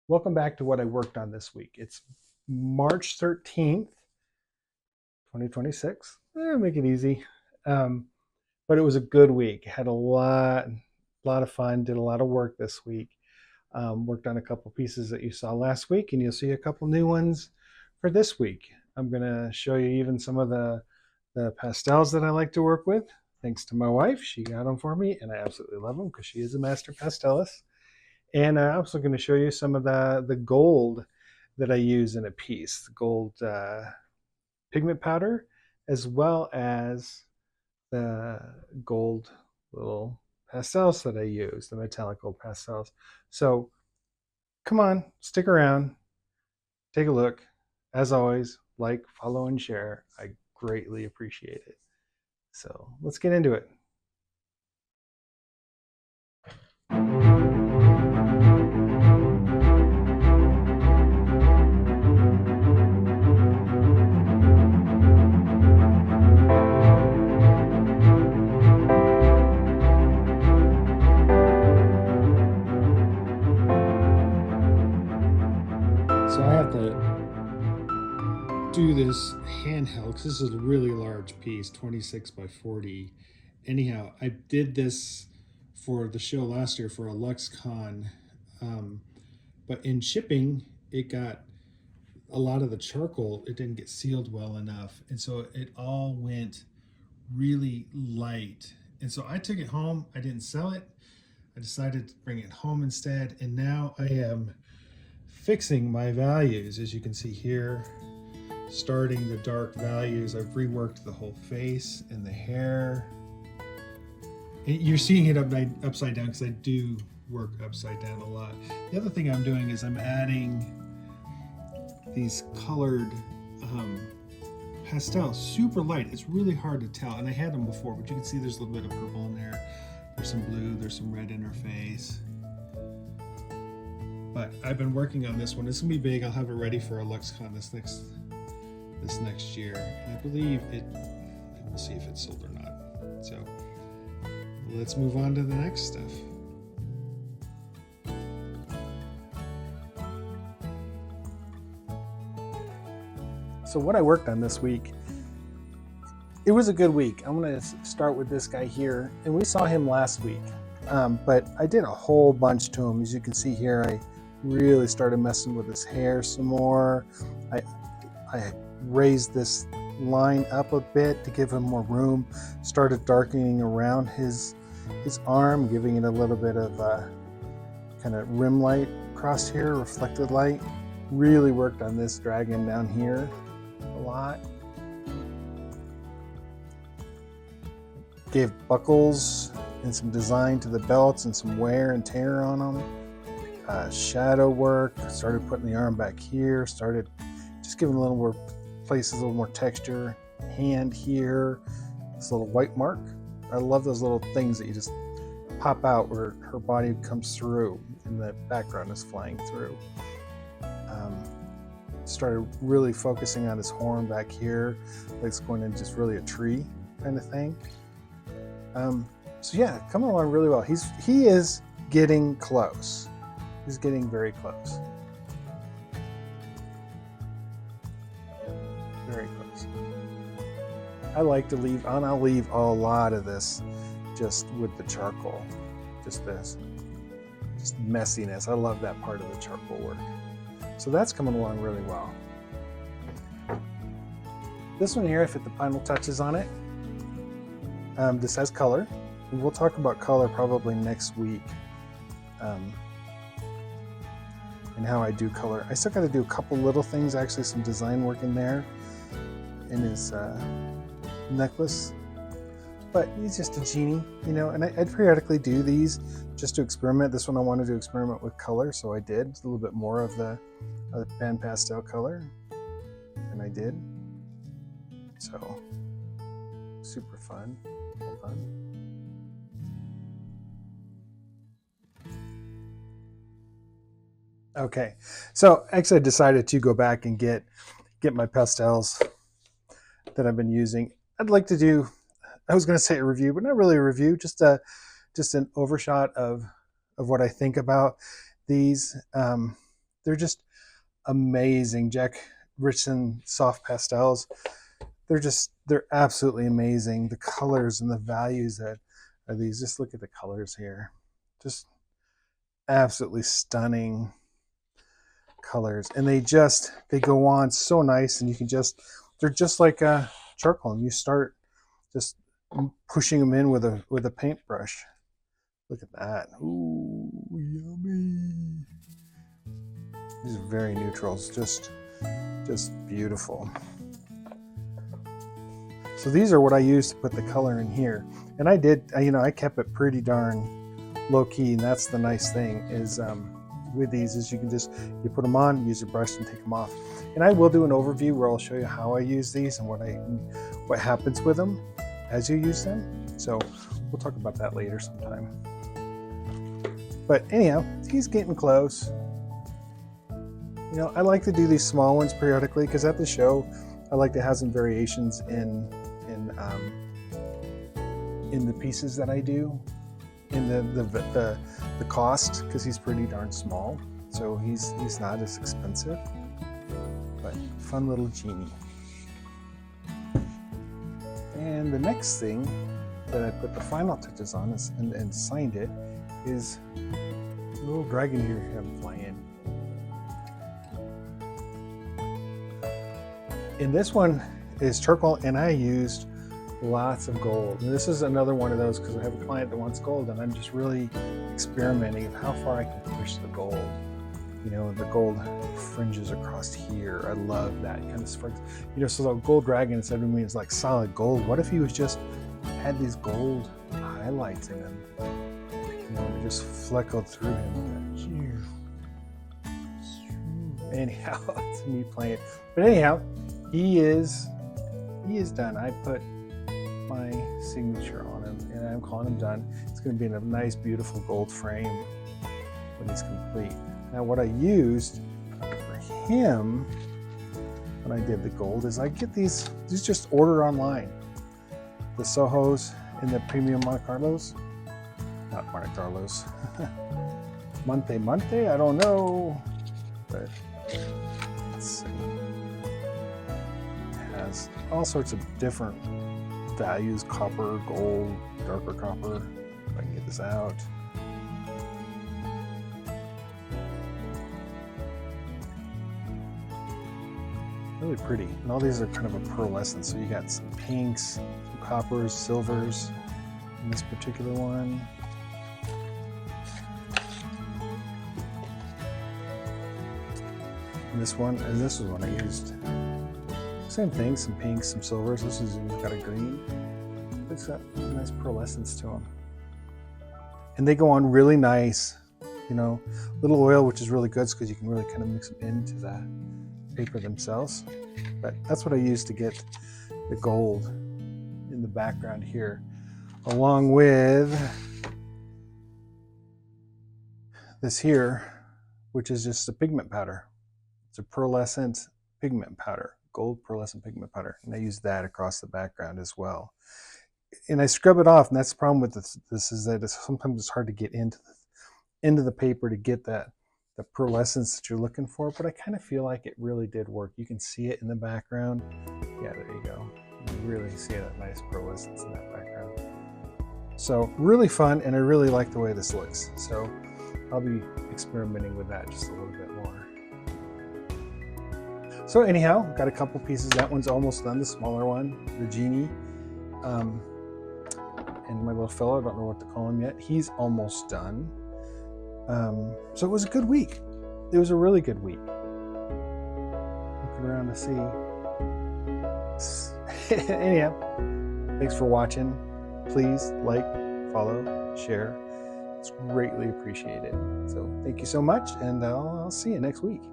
Welcome back to what I worked on this week. It's March 13th, 2026. Make it easy. Um, but it was a good week. Had a lot of fun, did a lot of work this week. Worked on a couple pieces that you saw last week, and you'll see a couple new ones for this week. I'm going to show you even some of the pastels that I like to work with. Thanks to my wife. She got them for me, and I absolutely love them because she is a master pastelist. And I'm also going to show you some of the gold that I use in a piece, the gold pigment powder, as well as the gold little pastels that I use, the metallic gold pastels. So come on, stick around, take a look. As always, like, follow, and share. I greatly appreciate it. So let's get into it. So I have to do this handheld because this is a really large piece, 26 by 40. Anyhow, I did this for the show last year for a LuxCon, um, but in shipping, it got a lot of the charcoal, it didn't get sealed well enough. And so it all went really light. And so I took it home. I didn't sell it. I decided to bring it home instead. And now I am fixing my values. As you can see here, starting the dark values. I've reworked the whole face and the hair. And you're seeing it upside down because I do work upside down a lot. The other thing I'm doing is I'm adding these colored pastels, super light. It's really hard to tell, and I had them before, but you can see there's a little bit of purple in there. There's some blue, there's some red in her face. But I've been working on this one. It's gonna be big. I'll have it ready for a LuxCon this next year. And I believe it. We'll see if it's sold or not. So let's move on to the next stuff. So what I worked on this week, it was a good week. I'm going to start with this guy here, and we saw him last week, but I did a whole bunch to him. As you can see here, I really started messing with his hair some more. I raised this line up a bit to give him more room, started darkening around his arm, giving it a little bit of kind of rim light across here, reflected light. Really worked on this dragon down here a lot. Gave buckles and some design to the belts and some wear and tear on them. Shadow work, started putting the arm back here, started just giving a little more places, a little more texture. Hand here, this little white mark. I love those little things that you just pop out where her body comes through and the background is flying through. Started really focusing on his horn back here, like it's going in just really a tree kind of thing. So yeah, coming along really well. He is getting close. He's getting very close. Very close. I like to leave, and I'll leave a lot of this just with the charcoal. Just messiness. I love that part of the charcoal work. So that's coming along really well. This one here, I fit the final touches on it. This has color. And we'll talk about color probably next week. And how I do color. I still got to do a couple little things, actually some design work in there in his necklace. But he's just a genie, you know, and I'd periodically do these just to experiment. This one I wanted to experiment with color, so I did. It's a little bit more of the pan pastel color, and I did. So, super fun. Hold on. Okay, so actually I decided to go back and get my pastels that I've been using. I'd like to do, I was going to say a review, but not really a review, just an overshot of what I think about these. they're just amazing. Jack Richeson soft pastels. They're absolutely amazing. The colors and the values that are these. Just look at the colors here. Just absolutely stunning colors, and they go on so nice, and you can they're just like a charcoal, and you start just pushing them in with a paintbrush. Look at that. Ooh, yummy. These are very neutrals, just beautiful. So these are what I used to put the color in here, and I kept it pretty darn low key, and that's the nice thing is with these is you put them on, use your brush, and take them off. And I will do an overview where I'll show you how I use these and what happens with them as you use them. So we'll talk about that later sometime. But anyhow, he's getting close. I like to do these small ones periodically because at the show, I like to have some variations in the pieces that I do, in the cost, because he's pretty darn small, so he's not as expensive. But fun little genie. And the next thing that I put the final touches on and signed it is a little dragon here I'm flying. And this one is charcoal, and I used lots of gold. And this is another one of those because I have a client that wants gold, and I'm just really experimenting with how far I can push the gold. The gold fringes across here. I love that kind of sparks. So the gold dragon, instead of me, is like solid gold. What if he had these gold highlights in him? It just fleckled through him. Anyhow, it's me playing. But anyhow, he is done. I put my signature on him, and I'm calling him done. It's going to be in a nice, beautiful gold frame when he's complete. Now, what I used for him when I did the gold is I get these just order online. The Sohos and the premium Monte Carlos. Not Monte Carlos. Monte, I don't know. But let's see. It has all sorts of different values: copper, gold, darker copper. If I can get this out. Really pretty. And all these are kind of a pearlescent. So you got some pinks, some coppers, silvers in this particular one. And this is one I used. Same thing, some pinks, some silvers. This has got a green. It's got a nice pearlescence to them. And they go on really nice. Little oil, which is really good because you can really kind of mix them into that paper themselves. But that's what I used to get the gold in the background here, along with this here, which is just a pigment powder. It's a pearlescent pigment powder, gold pearlescent pigment powder, and I use that across the background as well. And I scrub it off, and that's the problem with this is that sometimes it's hard to get into the paper to get the pearlescence that you're looking for, but I kind of feel like it really did work. You can see it in the background. Yeah, there you go. You really see that nice pearlescence in that background. So really fun, and I really like the way this looks. So I'll be experimenting with that just a little bit more. So anyhow, got a couple pieces. That one's almost done, the smaller one, the genie. And my little fellow, I don't know what to call him yet. He's almost done. So it was a good week. It was a really good week. Looking around to see. Anyhow, thanks for watching. Please like, follow, share. It's greatly appreciated. So thank you so much, and I'll see you next week.